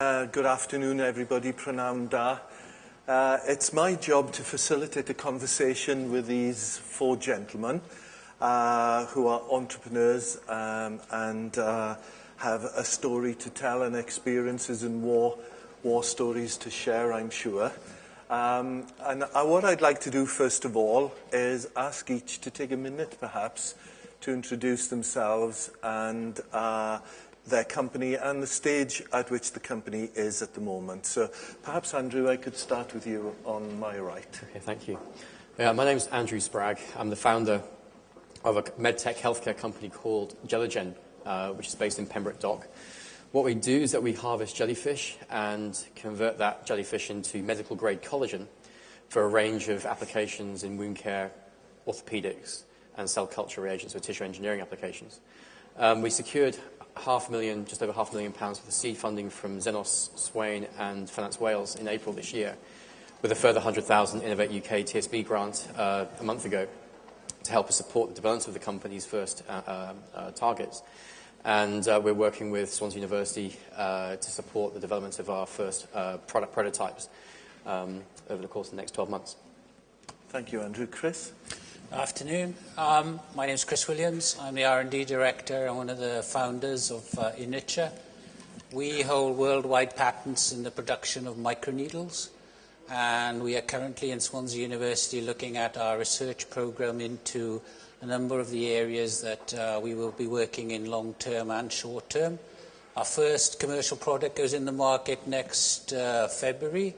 Good afternoon, everybody. Pranam da. It's my job to facilitate a conversation with these four gentlemen who are entrepreneurs and have a story to tell and experiences and war stories to share, I'm sure. What I'd like to do, first of all, is ask each to take a minute, perhaps, to introduce themselves and their company and the stage at which the company is at the moment. So perhaps, Andrew, I could start with you on my right. Okay, thank you. My name is Andrew Spragg. I'm the founder of a medtech healthcare company called Jellygen, which is based in Pembroke Dock. What we do is that we harvest jellyfish and convert that jellyfish into medical-grade collagen for a range of applications in wound care, orthopedics, and cell culture reagents or tissue engineering applications. We secured just over £500,000 for the seed funding from Xenos, Swain and Finance Wales in April this year, with a further £100,000 Innovate UK TSB grant a month ago to help us support the development of the company's first targets. And we're working with Swansea University to support the development of our first product prototypes over the course of the next 12 months. Thank you, Andrew. Chris? Afternoon. My name is Chris Williams. I'm the R&D Director and one of the founders of Initia. We hold worldwide patents in the production of microneedles, and we are currently in Swansea University looking at our research program into a number of the areas that we will be working in long term and short term. Our first commercial product goes in the market next February,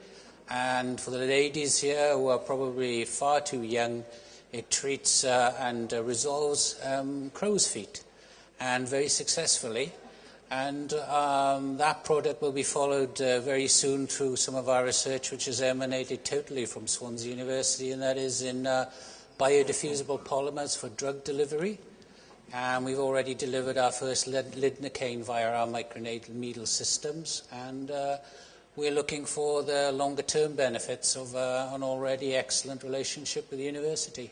and for the ladies here who are probably far too young, it treats and resolves crow's feet, and very successfully. And that product will be followed very soon through some of our research, which has emanated totally from Swansea University, and that is in biodiffusible polymers for drug delivery. And we've already delivered our first lidocaine via our microneedle systems, and we're looking for the longer-term benefits of an already excellent relationship with the university.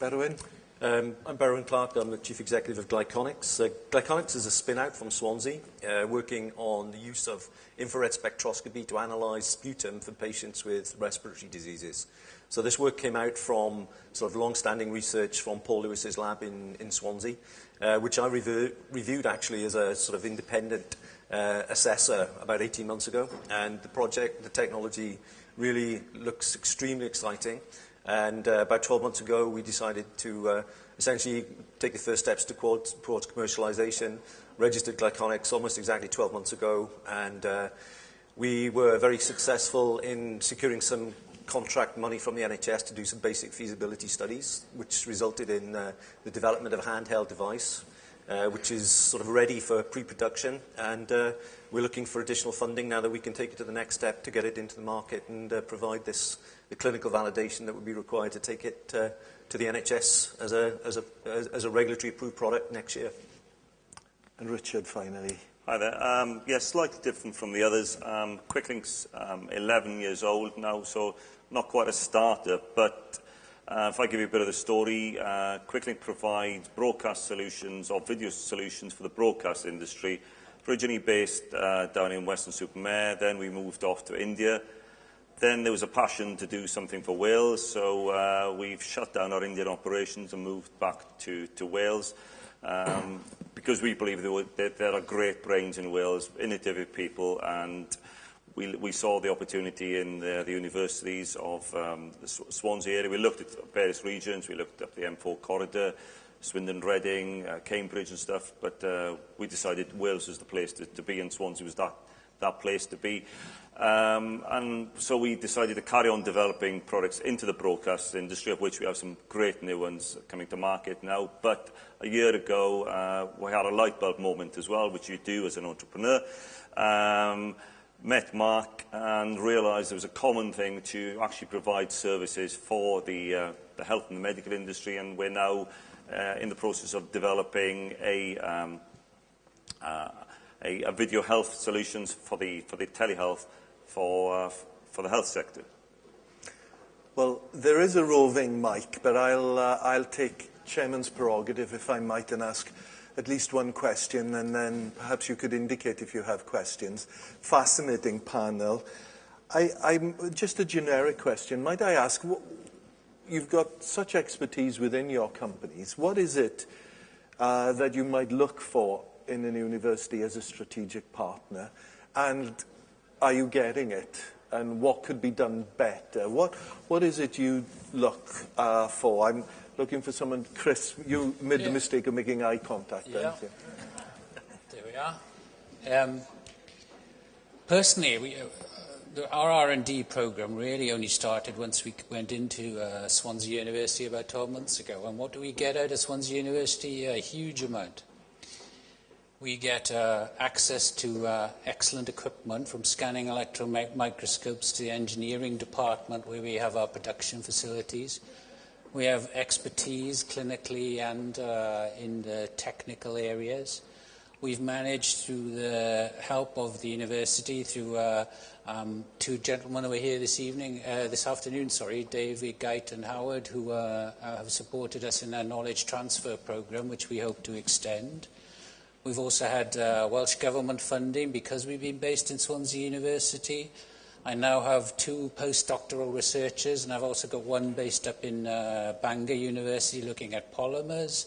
Berwyn? I'm Berwyn Clark. I'm the Chief Executive of Glyconics. Glyconics is a spin-out from Swansea, working on the use of infrared spectroscopy to analyse sputum for patients with respiratory diseases. So this work came out from sort of long-standing research from Paul Lewis's lab in Swansea, which I reviewed actually as a sort of independent assessor about 18 months ago. And the technology really looks extremely exciting. And about 12 months ago, we decided to essentially take the first steps towards commercialization, registered Glyconics almost exactly 12 months ago, and we were very successful in securing some contract money from the NHS to do some basic feasibility studies, which resulted in the development of a handheld device, which is sort of ready for pre-production, and we're looking for additional funding now that we can take it to the next step to get it into the market and provide the clinical validation that would be required to take it to the NHS as a regulatory approved product next year. And Richard, finally. Hi there. Yes, slightly different from the others. Quicklink's 11 years old now, so not quite a startup, but if I give you a bit of the story, Quicklink provides broadcast solutions or video solutions for the broadcast industry, originally based down in Weston-super-Mare. Then we moved off to India. Then there was a passion to do something for Wales, so we've shut down our Indian operations and moved back to Wales, because we believe there are great brains in Wales, innovative people, and we saw the opportunity in the universities of the Swansea area. We looked at various regions. We looked at the M4 corridor, Swindon, Reading, Cambridge and stuff, but we decided Wales was the place to be, and Swansea was that place to be. And so we decided to carry on developing products into the broadcast industry, of which we have some great new ones coming to market now. But a year ago, we had a light bulb moment as well, which you do as an entrepreneur. Met Mark and realised there was a common thing to actually provide services for the health and the medical industry, and we're now in the process of developing a video health solutions for the telehealth for the health sector. Well, there is a roving mic, but I'll take Chairman's prerogative, if I might, and ask at least one question, and then perhaps you could indicate if you have questions. Fascinating panel. I'm just a generic question. Might I ask, you've got such expertise within your companies. What is it that you might look for in a university as a strategic partner? And are you getting it? And what could be done better? What is it you look for? I'm looking for someone. Chris, you made the mistake of making eye contact. Yeah. There we are. Personally, our R&D program really only started once we went into Swansea University about 12 months ago. And what do we get out of Swansea University? A huge amount. We get access to excellent equipment, from scanning electron microscopes to the engineering department where we have our production facilities. We have expertise clinically and in the technical areas. We've managed, through the help of the university, through two gentlemen who are here this afternoon, David Geit and Howard, who have supported us in our knowledge transfer program, which we hope to extend. We've also had Welsh Government funding because we've been based in Swansea University. I now have 2 postdoctoral researchers, and I've also got one based up in Bangor University looking at polymers,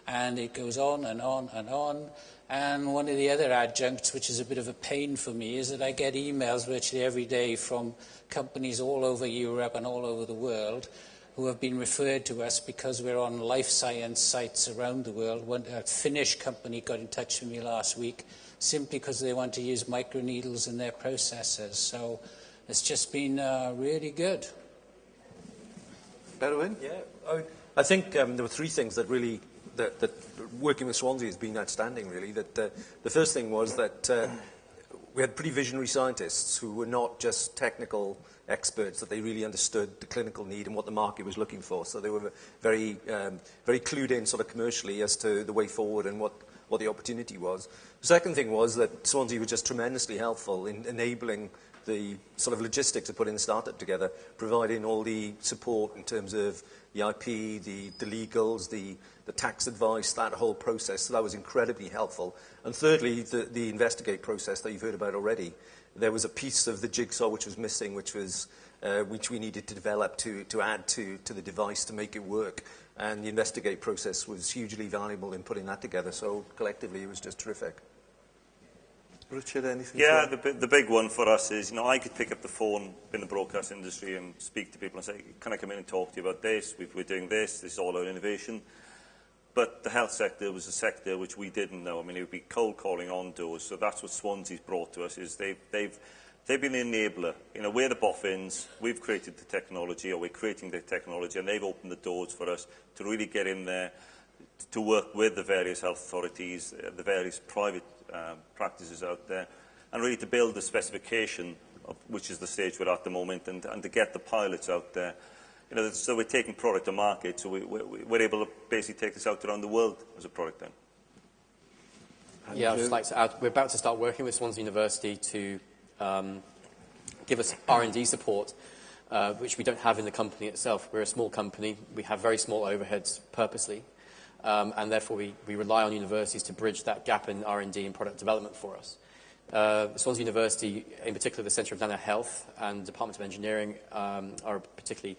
and it goes on and on and on. And one of the other adjuncts, which is a bit of a pain for me, is that I get emails virtually every day from companies all over Europe and all over the world who have been referred to us because we're on life science sites around the world. A Finnish company got in touch with me last week simply because they want to use microneedles in their processes. So it's just been really good. Berwyn? Yeah, I think there were 3 things that really, that working with Swansea has been outstanding, really. The first thing was that we had pretty visionary scientists who were not just technical experts, that they really understood the clinical need and what the market was looking for. So they were very clued in sort of commercially as to the way forward and what the opportunity was. The second thing was that Swansea was just tremendously helpful in enabling the sort of logistics of putting the startup together, providing all the support in terms of the IP, the legals, the tax advice, that whole process. So that was incredibly helpful. And thirdly, the investigate process that you've heard about already. There was a piece of the jigsaw which was missing, which we needed to develop to add to the device to make it work. And the investigate process was hugely valuable in putting that together. So collectively, it was just terrific. Richard, anything? Yeah, the big one for us is, I could pick up the phone in the broadcast industry and speak to people and say, can I come in and talk to you about this? We're doing this is all our innovation. But the health sector was a sector which we didn't know. I mean, it would be cold calling on doors. So that's what Swansea's brought to us, is they've been the enabler. We're the boffins. We've created the technology, or we're creating the technology, and they've opened the doors for us to really get in there, to work with the various health authorities, the various private practices out there, and really to build the specification, which is the stage we're at the moment, and to get the pilots out there. So we're taking product to market, so we're able to basically take this out around the world as a product then. Yeah, I'd just like to add, we're about to start working with Swansea University to give us R&D support, which we don't have in the company itself. We're a small company. We have very small overheads purposely, and therefore we rely on universities to bridge that gap in R&D and product development for us. Swansea University, in particular the Centre of Nano Health and Department of Engineering, are a particularly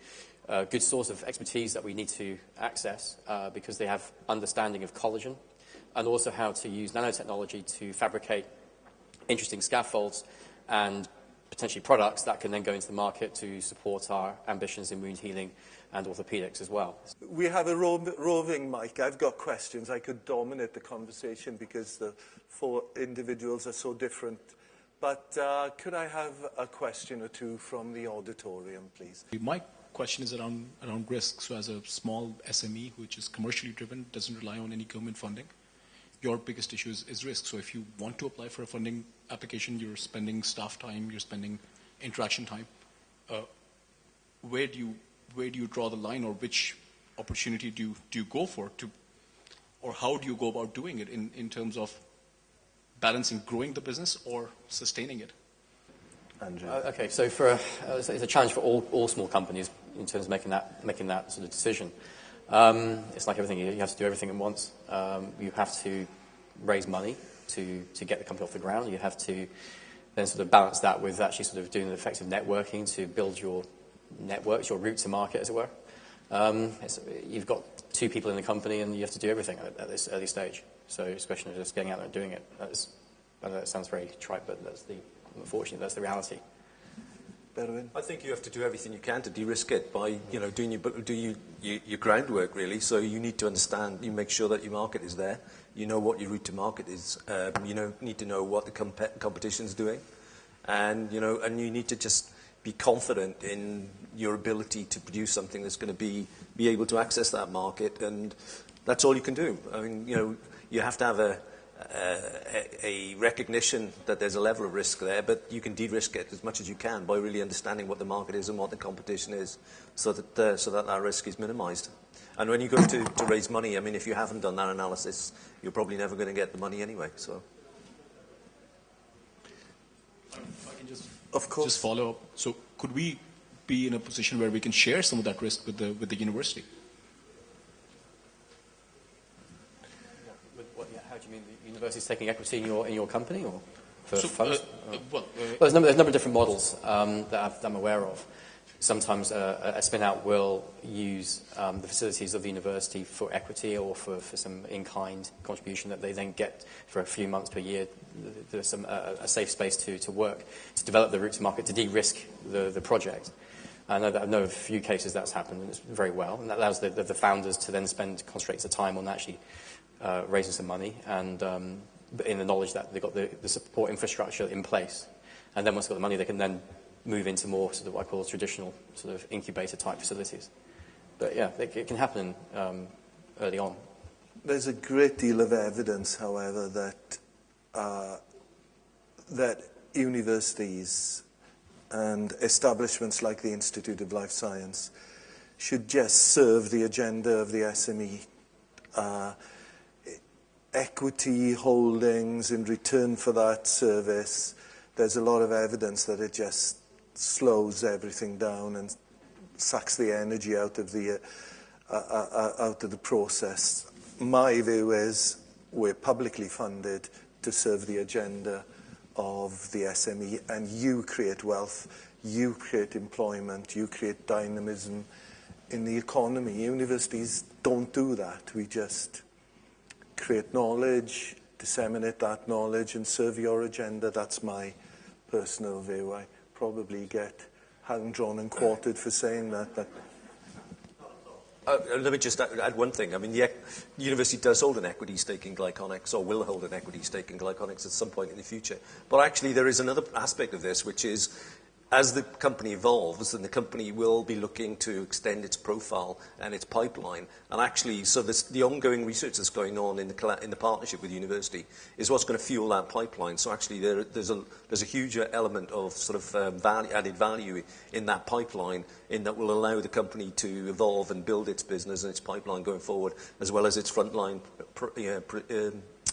good source of expertise that we need to access because they have understanding of collagen and also how to use nanotechnology to fabricate interesting scaffolds and potentially products that can then go into the market to support our ambitions in wound healing and orthopedics as well. We have a roving mic. I've got questions. I could dominate the conversation because the 4 individuals are so different. But could I have a question or 2 from the auditorium, please? My question is around risk. So as a small SME, which is commercially driven, doesn't rely on any government funding, your biggest issue is risk. So if you want to apply for a funding application, you're spending staff time, you're spending interaction time. Where do you draw the line, or which opportunity do you go for, or how do you go about doing it in terms of balancing growing the business or sustaining it? Andrew. Okay, so it's a challenge for all small companies in terms of making that sort of decision. It's like everything. You have to do everything at once. You have to raise money to get the company off the ground. You have to then sort of balance that with actually sort of doing the effective networking to build your networks, your route to market, as it were. You've got 2 people in the company, and you have to do everything at this early stage. So it's a question of just getting out there and doing it. I know that sounds very trite, but unfortunately, that's the reality. I think you have to do everything you can to de-risk it by, doing your groundwork, really. So you need to understand, you make sure that your market is there. You know what your route to market is. You need to know what the competition's doing. And you need to just be confident in your ability to produce something that's going to be able to access that market. And that's all you can do. I mean, you have to have a recognition that there's a level of risk there, but you can de-risk it as much as you can by really understanding what the market is and what the competition is, so that risk is minimised. And when you go to raise money, I mean, if you haven't done that analysis, you're probably never going to get the money anyway. So, If I can of course, just follow up. So, could we be in a position where we can share some of that risk with the university? How do you mean the university's taking equity in your company, or for funds? Well, There's a number of different models that I'm aware of. Sometimes a spin-out will use the facilities of the university for equity or for some in-kind contribution that they then get for a few months per year. There's a safe space to work, to develop the route to market, to de-risk the project. I know of a few cases that's happened, and it's very well. And that allows the founders to then concentrate the time on actually raising some money, and in the knowledge that they've got the support infrastructure in place. And then once they've got the money, they can then move into more sort of what I call traditional sort of incubator type facilities. But yeah, it can happen early on. There's a great deal of evidence, however, that universities and establishments like the Institute of Life Science should just serve the agenda of the SME. Equity holdings in return for that service, there's a lot of evidence that it just slows everything down and sucks the energy out of the process. My view is we're publicly funded to serve the agenda of the SME, and you create wealth, you create employment, you create dynamism in the economy. Universities don't do that. We just create knowledge, disseminate that knowledge, and serve your agenda. That's my personal view. I probably get hung, drawn, and quartered for saying that. But let me just add one thing. I mean, the university does hold an equity stake in Glyconics, or will hold an equity stake in Glyconics at some point in the future. But actually, there is another aspect of this, which is, as the company evolves, then the company will be looking to extend its profile and its pipeline. And actually, so the ongoing research that's going on in the partnership with the university is what's going to fuel that pipeline. So actually, there's a huge element of sort of added value in that pipeline, in that will allow the company to evolve and build its business and its pipeline going forward, as well as its frontline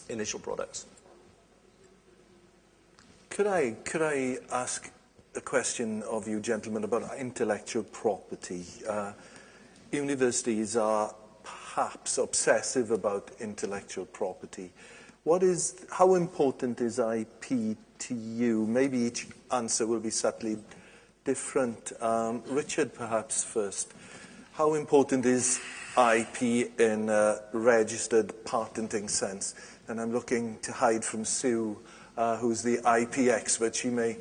initial products. Could I ask a question of you gentlemen about intellectual property? Universities are perhaps obsessive about intellectual property. How important is IP to you? Maybe each answer will be subtly different. Richard, perhaps first. How important is IP in a registered patenting sense? And I'm looking to hide from Sue, who's the IP expert. She may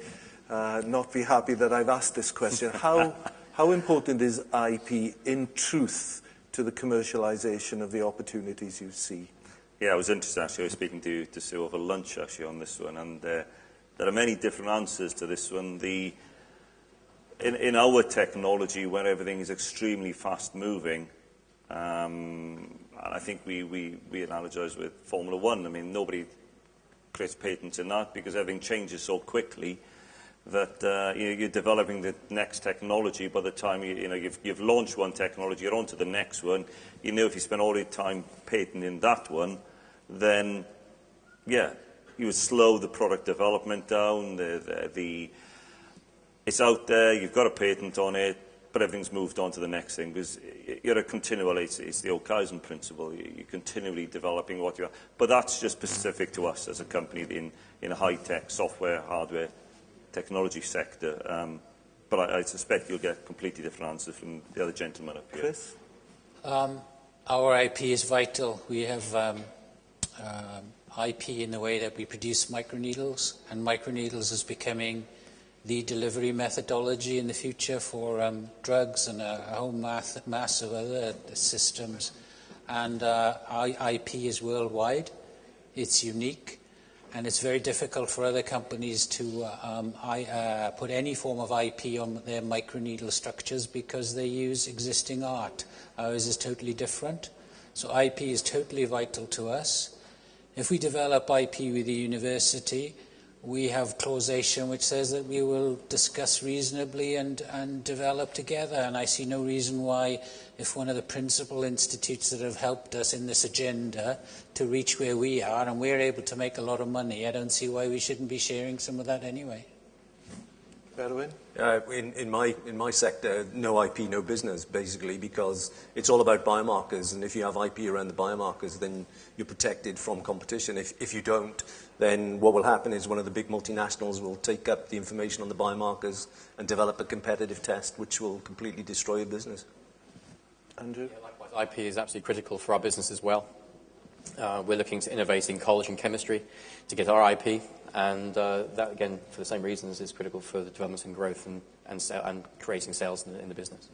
not be happy that I've asked this question. How important is IP in truth to the commercialization of the opportunities you see? Yeah, I was interested actually. I was speaking to Sue over lunch actually on this one, and there are many different answers to this one. In our technology, where everything is extremely fast moving, and I think we analogize with Formula One. I mean, nobody creates patents in that because everything changes so quickly that you're developing the next technology. By the time you've launched one technology, you're on to the next one. You know, if you spend all your time patenting that one, then yeah, you would slow the product development down. It's out there. You've got a patent on it. but everything's moved on to the next thing, because you're a continual, it's the Kaizen principle. You're continually developing what you are. But that's just specific to us as a company in a high-tech software, hardware, technology sector. But I suspect you'll get completely different answers from the other gentleman up here. Chris? Our IP is vital. We have IP in the way that we produce microneedles, and microneedles is becoming the delivery methodology in the future for drugs and a whole mass of other systems. And our IP is worldwide. It's unique. And it's very difficult for other companies to put any form of IP on their microneedle structures because they use existing art. Ours is totally different. So IP is totally vital to us. If we develop IP with the university, we have clausation which says that we will discuss reasonably and develop together. And I see no reason why, if one of the principal institutes that have helped us in this agenda to reach where we are, and we're able to make a lot of money, I don't see why we shouldn't be sharing some of that anyway. Berwyn? In my sector, no IP, no business, basically, because it's all about biomarkers, and if you have IP around the biomarkers, then you're protected from competition. If you don't, then what will happen is one of the big multinationals will take up the information on the biomarkers and develop a competitive test, which will completely destroy your business. Andrew? Yeah, likewise, IP is absolutely critical for our business as well. We're looking to innovate in collagen chemistry to get our IP, and that, again, for the same reasons, is critical for the development and growth and creating sales in the business.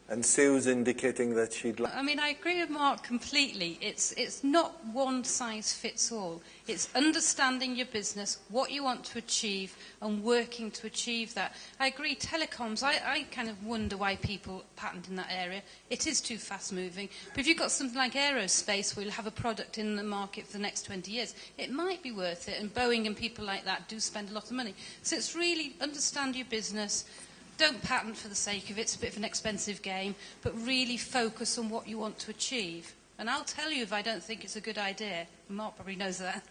And Sue's indicating that she'd like... I mean, I agree with Mark completely. It's not one size fits all. It's understanding your business, what you want to achieve, and working to achieve that. I agree, telecoms, I kind of wonder why people patent in that area. It is too fast-moving. But if you've got something like aerospace, where you'll have a product in the market for the next 20 years, it might be worth it. And Boeing and people like that do spend a lot of money. So it's really understand your business. Don't patent for the sake of it. It's a bit of an expensive game, but really focus on what you want to achieve. And I'll tell you if I don't think it's a good idea. Mark probably knows that.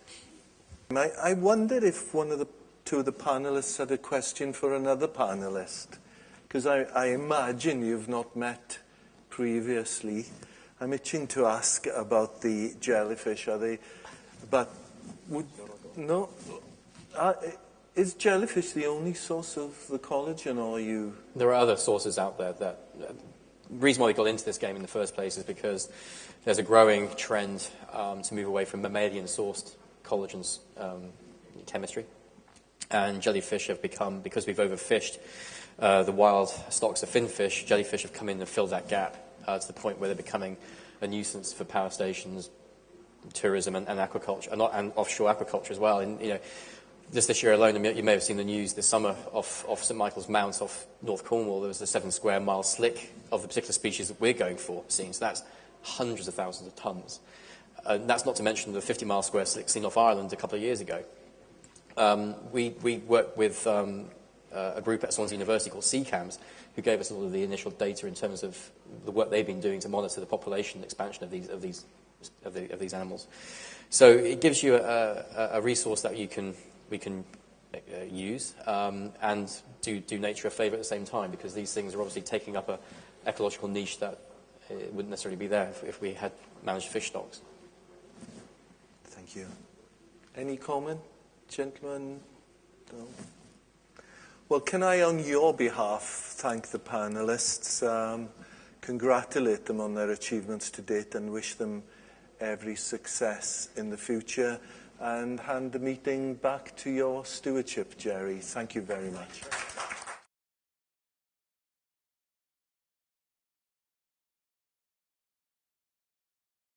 I wonder if two of the panellists had a question for another panellist, because I imagine you've not met previously. I'm itching to ask about the jellyfish. Are they? But would no? Is jellyfish the only source of the collagen, or are you... There are other sources out there. The reason why we got into this game in the first place is because there's a growing trend to move away from mammalian-sourced collagens chemistry. And jellyfish have become, because we've overfished the wild stocks of finfish, jellyfish have come in and filled that gap to the point where they're becoming a nuisance for power stations, tourism, and aquaculture, and offshore aquaculture as well. And, you know, just this year alone, you may have seen the news this summer off St Michael's Mount off North Cornwall. There was a 7 square mile slick of the particular species that we're going for seeing. So that's hundreds of thousands of tonnes. That's not to mention the 50-mile square slick seen off Ireland a couple of years ago. We worked with a group at Swansea University called CCAMS, who gave us a lot of the initial data in terms of the work they've been doing to monitor the population expansion of these animals. So it gives you a resource that we can use and do nature a favour at the same time, because these things are obviously taking up an ecological niche that wouldn't necessarily be there if we had managed fish stocks. Thank you. Any comment, gentlemen? No. Well, can I, on your behalf, thank the panellists, congratulate them on their achievements to date, and wish them every success in the future, and hand the meeting back to your stewardship, Jerry. Thank you very much.